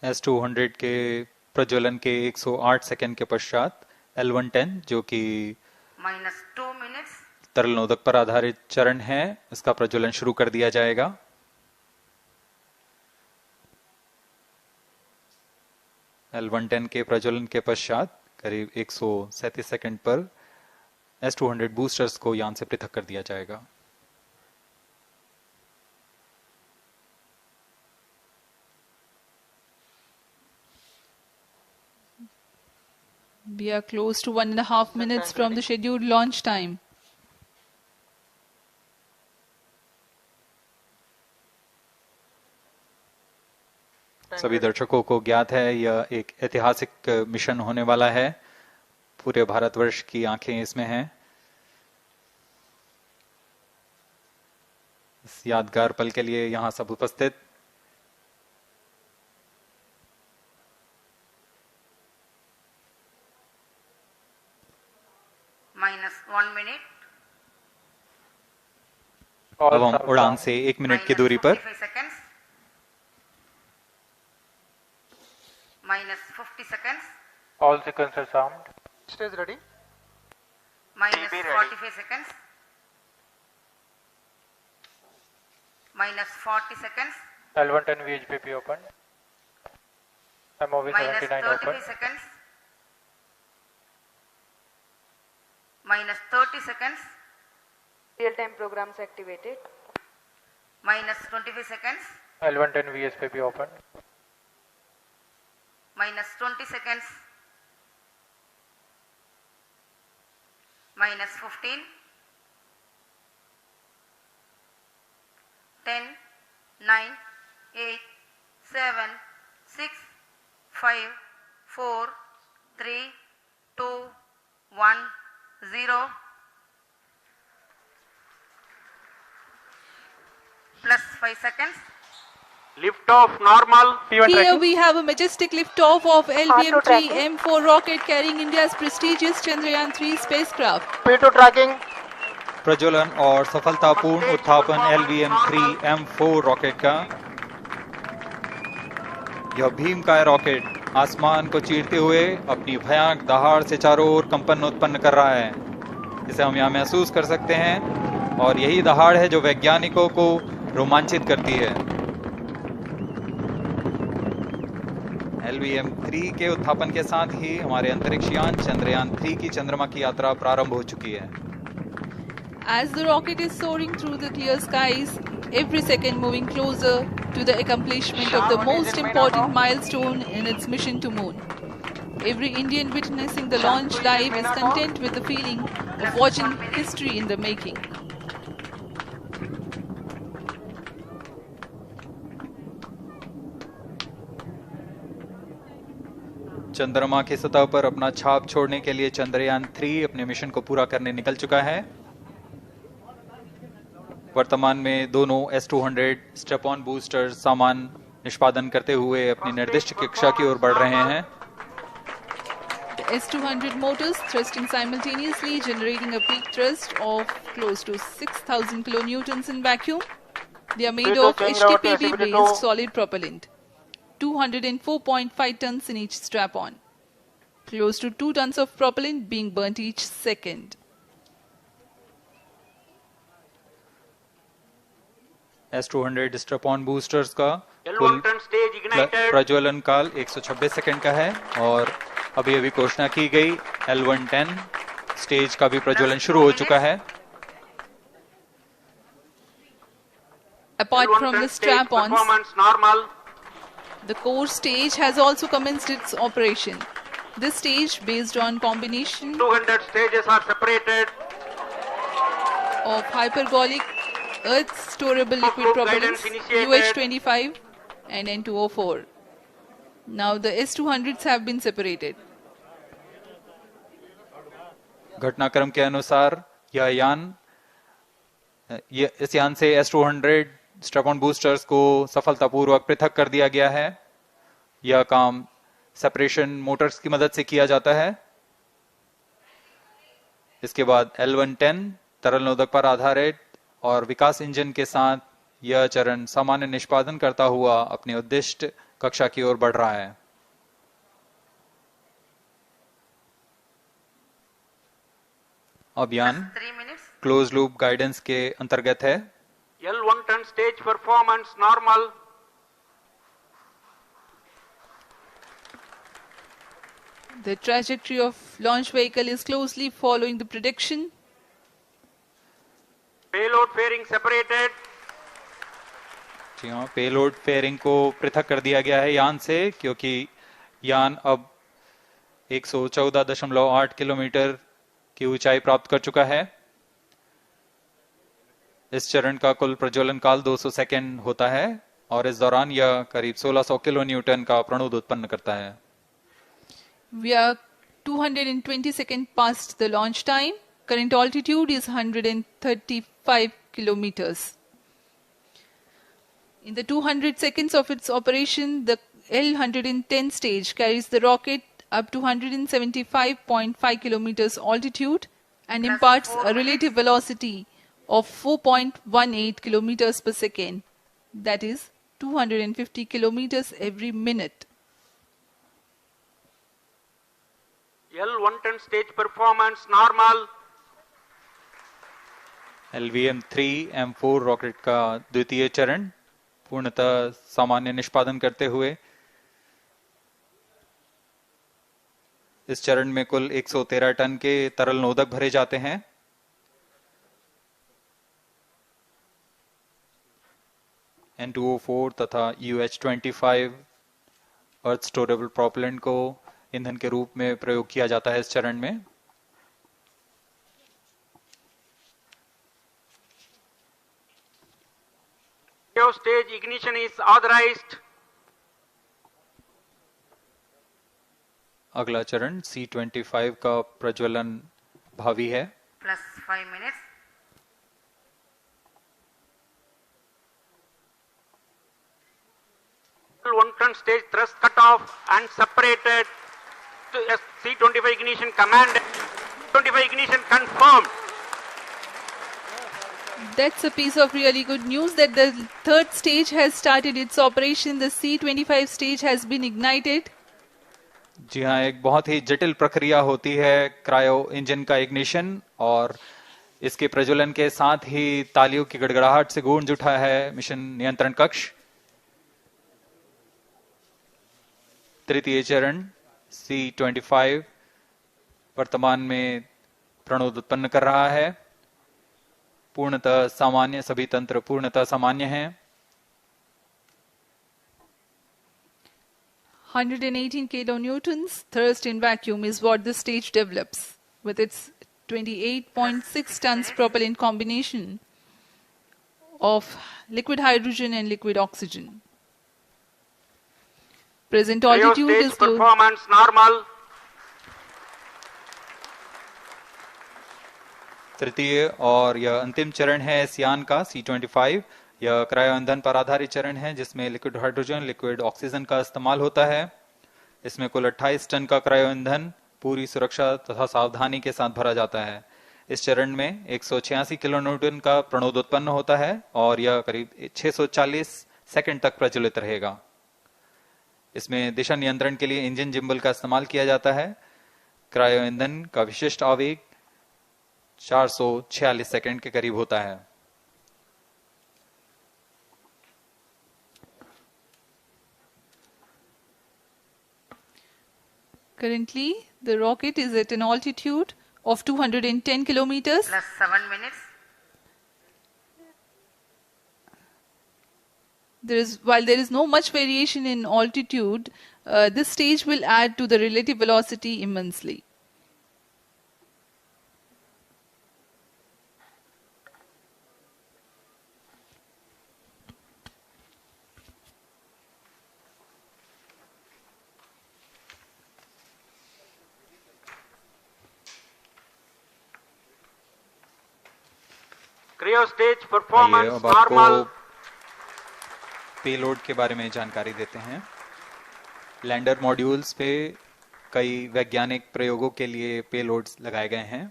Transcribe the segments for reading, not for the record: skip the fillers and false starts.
S200 के प्रज्वलन के 108 सेकंड के पश्चात L110 जो कि -2 मिनट्स तरल नोदक पर आधारित चरण है, इसका प्रज्वलन शुरू कर दिया जाएगा। L110 के प्रज्वलन के पश्चात करीब 137 सेकंड पर S200 बूस्टर्स को यान से पृथक कर दिया जाएगा। We are close to 1.5 minutes from the scheduled launch time. सभी दर्शकों को ज्ञात है यह एक ऐतिहासिक मिशन होने वाला है। पूरे भारतवर्ष की आंखें इसमें हैं। इस यादगार पल के लिए यहां सब उपस्थित -1 मिनट। अब हम उड़ान से 1 मिनट की दूरी पर -50 seconds. All sequences armed. Stage ready. -45 seconds. -40 seconds. L110 VHPP open. MOV 79 open. -33 seconds. -30 seconds. Real-time programs activated. -25 seconds. L110 VSPP open. -20 seconds. -15. 10, 9, 8, 7, 6, 5, 4, 3, 2, 1, 0. Plus 5 seconds. Lift off normal. P1 Here tracking. we have a majestic liftoff of LVM-3 tracking. M4 rocket carrying India's prestigious Chandrayaan-3 spacecraft. P2 tracking. प्रज्वलन और सफलतापूर्ण उत्थापन LVM-3 M4 rocket का। यह भीमकाय rocket आसमान को चीरते हुए अपनी भयानक दहाड़ से चारों ओर कंपन उत्पन्न कर रहा है। इसे हम यहाँ महसूस कर सकते हैं और यही दहाड़ है जो वैज्ञानिकों को रोमांचित करती है। LVM-3 के उत्थापन के साथ ही हमारे अंतरिक्ष यान चंद्रयान-3 की चंद्रमा की यात्रा प्रारंभ हो चुकी है। As the rocket is soaring through the clear skies, every second moving closer to the accomplishment of the most important milestone in its mission to moon. Every Indian witnessing the launch live is content with the feeling of watching history in the making. चंद्रमा की सतह पर अपना छाप छोड़ने के लिए चंद्रयान-3 अपने मिशन को पूरा करने निकल चुका है। वर्तमान में दोनों S200 स्टेप ऑन बूस्टर सामान निष्पादन करते हुए अपनी निर्दिष्ट कक्षा की ओर बढ़ रहे हैं। The S200 motors thrusting simultaneously, generating a peak thrust of close to 6,000 kilonewtons in vacuum. They are made of HTPB-based solid propellant, 204.5 tons in each strap-on. Close to 2 tons of propellant being burnt each second. S200 strap-on boosters का कुल प्रज्वलन काल 126 second का है और अभी अभी घोषणा की गई L110 स्टेज का भी प्रज्वलन शुरू हो चुका है। Apart from the strap-ons, Performance normal. the core stage has also commenced its operation. This stage, based on combination 200 stages are separated. of hypergolic earth storable liquid propellants UH-25 and N2O4. Now the S200s have been separated. घटनाक्रम के अनुसार इस यान से S200 strap-on boosters को सफलतापूर्वक पृथक कर दिया गया है। यह काम सेपरेशन मोटर्स की मदद से किया जाता है। इसके बाद L110 तरल नोदक पर आधारित और विकास इंजन के साथ यह चरण सामान्य निष्पादन करता हुआ अपने उद्दिष्ट कक्षा की ओर बढ़ रहा है। अभियान 3 minutes. क्लोज लूप गाइडेंस के अंतर्गत है। L1 turn stage performance normal. The trajectory of launch vehicle is closely following the prediction. Payload fairing separated. जी हाँ, पेलोड फेयरिंग को पृथक कर दिया गया है यान से, क्योंकि यान अब 114.8 किलोमीटर की ऊंचाई प्राप्त कर चुका है। इस चरण का कुल प्रज्वलन काल 200 सेकेंड होता है और इस दौरान यह करीब 1600 किलो न्यूटन का प्रणोद उत्पन्न करता है। We are 220 seconds past the launch time. Current altitude is 135 kilometers. In the 200 seconds of its operation, the L-110 stage carries the rocket up to 175.5 kilometers altitude and Plus imparts 4 a relative velocity of 4.18 kilometers per second. That is 250 kilometers every minute. L1 turn stage performance normal. LVM-3M4 rocket का द्वितीय चरण पूर्णतः सामान्य निष्पादन करते हुए इस चरण में कुल 113 टन के तरल नोदक भरे जाते हैं। N2O4 तथा UH-25 अर्थ स्टोरेबल प्रोपेलेंट को ईंधन के रूप में प्रयोग किया जाता है इस चरण में। Stage ignition is authorized. अगला चरण C-25 का प्रज्वलन भावी है। Plus 5 minutes. L1 turn stage thrust cut off and separated. C-25 ignition command. 25 ignition confirmed. That's a piece of really good news that the third stage has started its operation. The C-25 stage has been ignited. जी हाँ, एक बहुत ही जटिल प्रक्रिया होती है cryo engine का ignition, और इसके प्रज्वलन के साथ ही तालियों की गड़गड़ाहट से गूंज उठा है मिशन नियंत्रण कक्ष। तृतीय चरण C-25 वर्तमान में प्रणोद उत्पन्न कर रहा है। पूर्णतः सामान्य, सभी तंत्र पूर्णतः सामान्य हैं। 118 kilonewtons thrust in vacuum is what this stage develops with its 28.6 tons propellant combination of liquid hydrogen and liquid oxygen. Present altitude Stage is close. performance normal. तृतीय और यह अंतिम चरण है इस यान का C-25। यह क्रायो ईंधन पर आधारित चरण है जिसमें लिक्विड हाइड्रोजन, लिक्विड ऑक्सीजन का इस्तेमाल होता है। इसमें कुल 28 टन का क्रायो ईंधन पूरी सुरक्षा तथा सावधानी के साथ भरा जाता है। इस चरण में 186 किलो न्यूटन का प्रणोद उत्पन्न होता है और यह करीब 640 सेकंड तक प्रज्वलित रहेगा। इसमें दिशा नियंत्रण के लिए इंजन जिम्बल का इस्तेमाल किया जाता है। क्रायो ईंधन का विशिष्ट आवेग 446 सेकंड के करीब होता है। Currently, the rocket is at an altitude of 210 kilometers. Plus 7 minutes. While there is no much variation in altitude, this stage will add to the relative velocity immensely. Cryo stage आइए performance अब आपको normal. Payload के बारे में जानकारी देते हैं। Lander modules पे कई वैज्ञानिक प्रयोगों के लिए पेलोड्स लगाए गए हैं।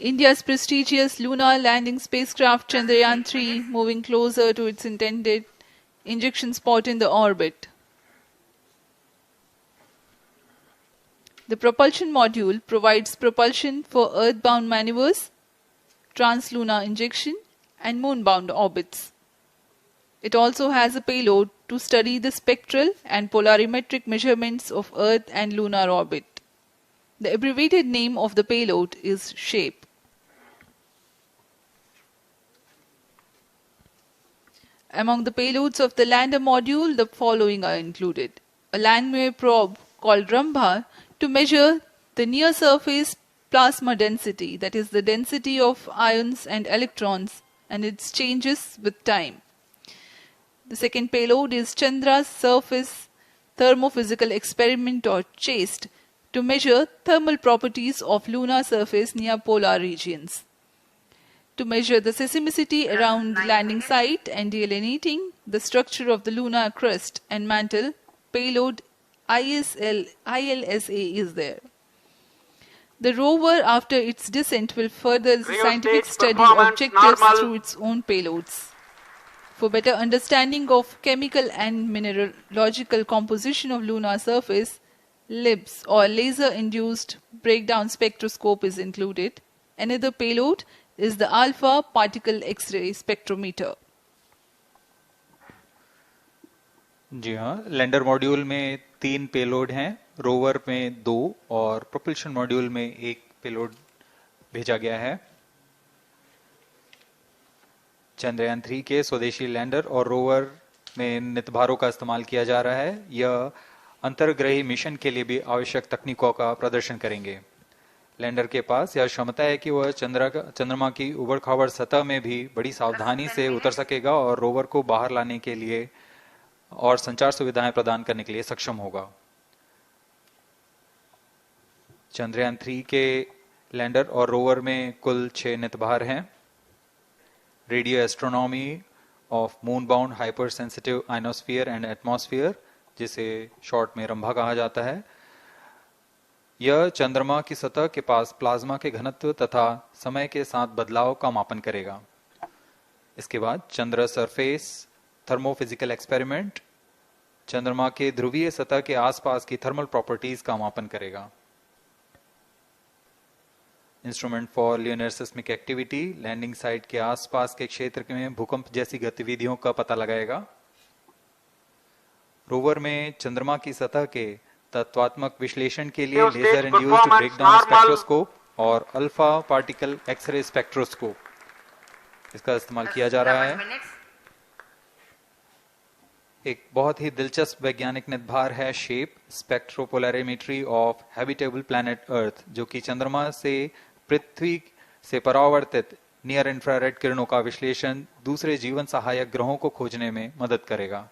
India's prestigious lunar landing spacecraft Chandrayaan-3 moving closer to its intended injection spot in the orbit. The propulsion module provides propulsion for earthbound maneuvers, translunar injection, and moonbound orbits. It also has a payload to study the spectral and polarimetric measurements of Earth and lunar orbit. The abbreviated name of the payload is SHAPE. Among the payloads of the lander module, the following are included. A landwehr probe called Rambha to measure the near-surface plasma density, that is the density of ions and electrons, and its changes with time. The second payload is Chandra's Surface Thermophysical Experiment, or CHASTE, to measure thermal properties of lunar surface near polar regions. To measure the seismicity around the landing site and delineating the structure of the lunar crust and mantle, payload ILSA is there. The rover, after its descent, will further the scientific study objectives through its own payloads. For better understanding of chemical and mineralogical composition of lunar surface, LIBS, or laser-induced breakdown spectroscope, is included. Another payload is the alpha particle X-ray spectrometer. जी हाँ, lander module में 3 payload हैं, rover में 2 और propulsion module में 1 payload भेजा गया है। चंद्रयान 3 के स्वदेशी लैंडर और रोवर में नितभारों का इस्तेमाल किया जा रहा है। यह अंतर्ग्रही मिशन के लिए भी आवश्यक तकनीकों का प्रदर्शन करेंगे। लैंडर के पास यह क्षमता है कि वह चंद्रमा की उबड़-खाबड़ सतह में भी बड़ी सावधानी से उतर सकेगा और रोवर को बाहर लाने के लिए और संचार सुविधाएं प्रदान करने के लिए सक्षम होगा। चंद्रयान 3 के लैंडर और रोवर में कुल 6 नितभार हैं। Radio astronomy of moon bound hyper sensitive ionosphere and atmosphere, जिसे शॉर्ट में रंभा कहा जाता है, यह चंद्रमा की सतह के पास प्लाज्मा के घनत्व तथा समय के साथ बदलाव का मापन करेगा। इसके बाद चंद्र सरफेस थर्मोफिजिकल एक्सपेरिमेंट चंद्रमा के ध्रुवीय सतह के आसपास की थर्मल प्रॉपर्टीज का मापन करेगा। Instrument for lunar seismic activity landing site के आसपास के क्षेत्र में भूकंप जैसी गतिविधियों का पता लगाएगा। रोवर में चंद्रमा की सतह के तत्वात्मक विश्लेषण के लिए लेजर इंड्यूस्ड ब्रेकडाउन स्पेक्ट्रोस्कोप और अल्फा पार्टिकल एक्सरे स्पेक्ट्रोस्कोप, इसका इस्तेमाल किया जा रहा है। एक बहुत ही दिलचस्प वैज्ञानिक नितभार है shape स्पेक्ट्रोपोलैरिमेट्री of habitable planet earth, जो कि चंद्रमा से पृथ्वी से परावर्तित नियर इंफ्रारेड किरणों का विश्लेषण दूसरे जीवन सहायक ग्रहों को खोजने में मदद करेगा।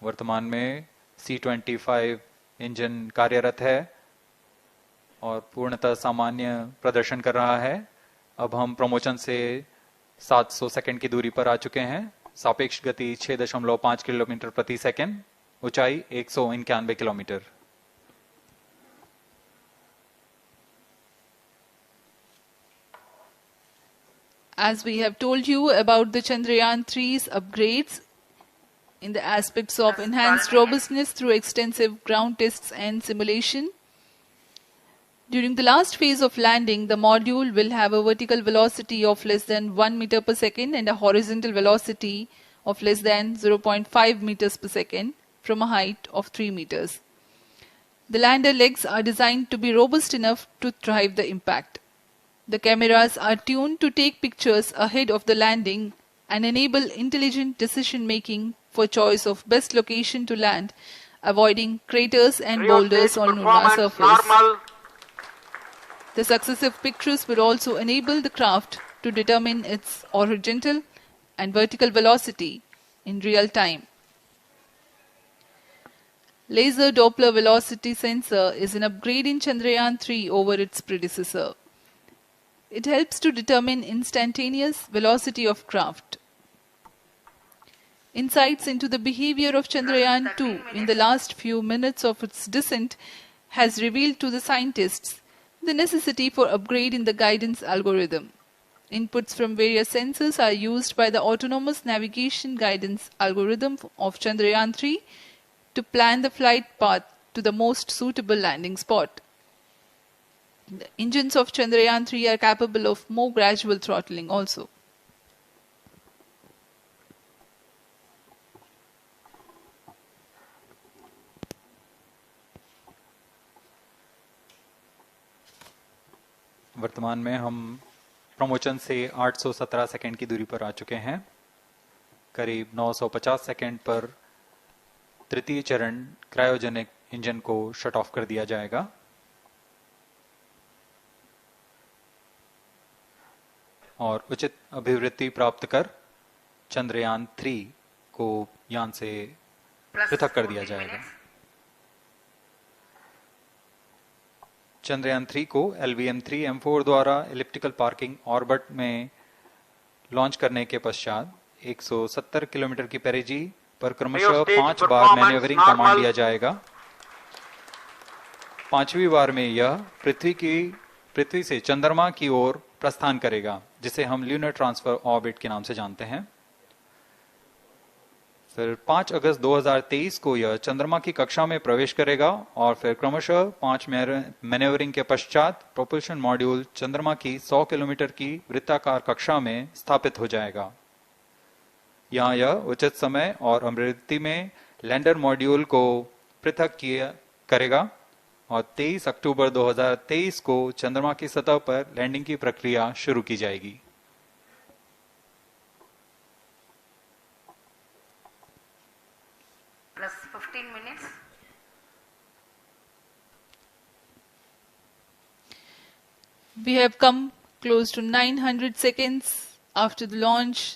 वर्तमान में C-25 इंजन कार्यरत है और पूर्णतः सामान्य प्रदर्शन कर रहा है। अब हम प्रमोशन से 700 सेकंड की दूरी पर आ चुके हैं। सापेक्ष गति 6.5 किलोमीटर प्रति सेकंड, ऊंचाई 191 kilometre. As we have told you about the Chandrayaan 3's upgrades in the aspects of enhanced robustness through extensive ground tests and simulation, during the last phase of landing, the module will have a vertical velocity of less than 1 meter per second and a horizontal velocity of less than 0.5 meters per second from a height of 3 meters. The lander legs are designed to be robust enough to drive the impact. The cameras are tuned to take pictures ahead of the landing and enable intelligent decision making for choice of best location to land, avoiding craters and boulders on lunar surface. The successive pictures will also enable the craft to determine its horizontal and vertical velocity in real time. Laser Doppler velocity sensor is an upgrade in Chandrayaan 3 over its predecessor. It helps to determine instantaneous velocity of craft. Insights into the behavior of Chandrayaan-2 in the last few minutes of its descent has revealed to the scientists the necessity for upgrade in the guidance algorithm. Inputs from various sensors are used by the autonomous navigation guidance algorithm of Chandrayaan-3 to plan the flight path to the most suitable landing spot. The engines of Chandrayaan-3 are capable of more gradual throttling also. वर्तमान में हम promotion से 817 second की दूरी पर आ चुके हैं। करीब 950 सेकंड पर तृतीय चरण क्रायोजेनिक इंजन को शट ऑफ कर दिया जाएगा और उचित अभिवृत्ति प्राप्त कर चंद्रयान 3 को यान से पृथक कर दिया जाएगा। चंद्रयान 3 को LVM-3M4 द्वारा इलिप्टिकल पार्किंग ऑर्बिट में लॉन्च करने के पश्चात 170 किलोमीटर की पेरिजी पर क्रमशः 5 बार मैन्यूवरिंग कमांड दिया जाएगा। 5वीं बार में यह पृथ्वी से चंद्रमा की ओर प्रस्थान करेगा, जिसे हम ल्यूनर ट्रांसफर ऑर्बिट के नाम से जानते हैं। फिर 5 अगस्त 2023 को यह चंद्रमा की कक्षा में प्रवेश करेगा और फिर क्रमशः 5 मैन्यूवरिंग के पश्चात प्रोपल्शन मॉड्यूल चंद्रमा की 100 किलोमीटर की वृत्ताकार कक्षा में स्थापित हो जाएगा। यहाँ यह उचित समय और अभिवृत्ति में लैंडर मॉड्यूल को पृथक करेगा और 23 अक्टूबर 2023 को चंद्रमा की सतह पर लैंडिंग की प्रक्रिया शुरू की जाएगी। Plus 15 minutes. We have come close to 900 seconds after the launch.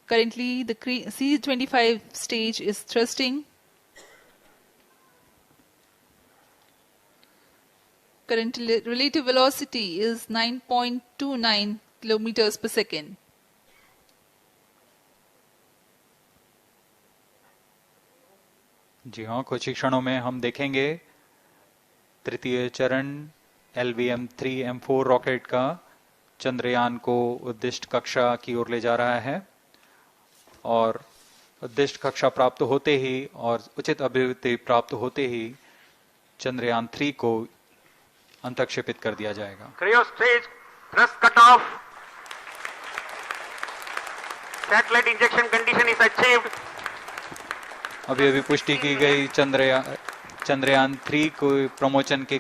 Currently, the C-25 stage is thrusting. Current relative velocity is 9.29 kilometers per second. जी हाँ, कुछ ही क्षणों में हम देखेंगे तृतीय चरण LVM-3M4 रॉकेट का चंद्रयान को उद्दिष्ट कक्षा की ओर ले जा रहा है और उद्दिष्ट कक्षा प्राप्त होते ही और उचित अभिवृत्ति प्राप्त होते ही चंद्रयान 3 को अंतक्षेपित कर दिया जाएगा। Cryo stage thrust cutoff. Satellite injection condition is achieved. अभी पुष्टि की गई चंद्रयान 3 को प्रमोशन की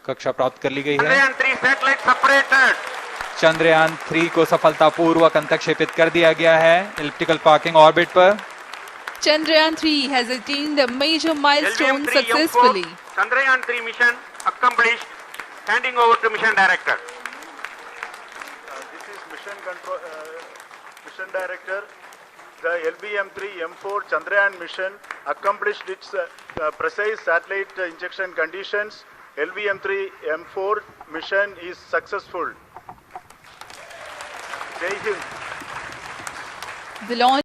कक्षा प्राप्त कर ली गई है। Chandrayaan 3 satellite separated. चंद्रयान 3 को सफलतापूर्वक अंतक्षेपित कर दिया गया है इलिप्टिकल पार्किंग ऑर्बिट पर। Chandrayaan 3 has attained a major milestone successfully. Chandrayaan 3 mission accomplished. Handing over to mission director. This is mission director. The LVM-3M4 Chandrayaan mission accomplished its precise satellite injection conditions. LVM-3M4 mission is successful. Jai Hind. The launch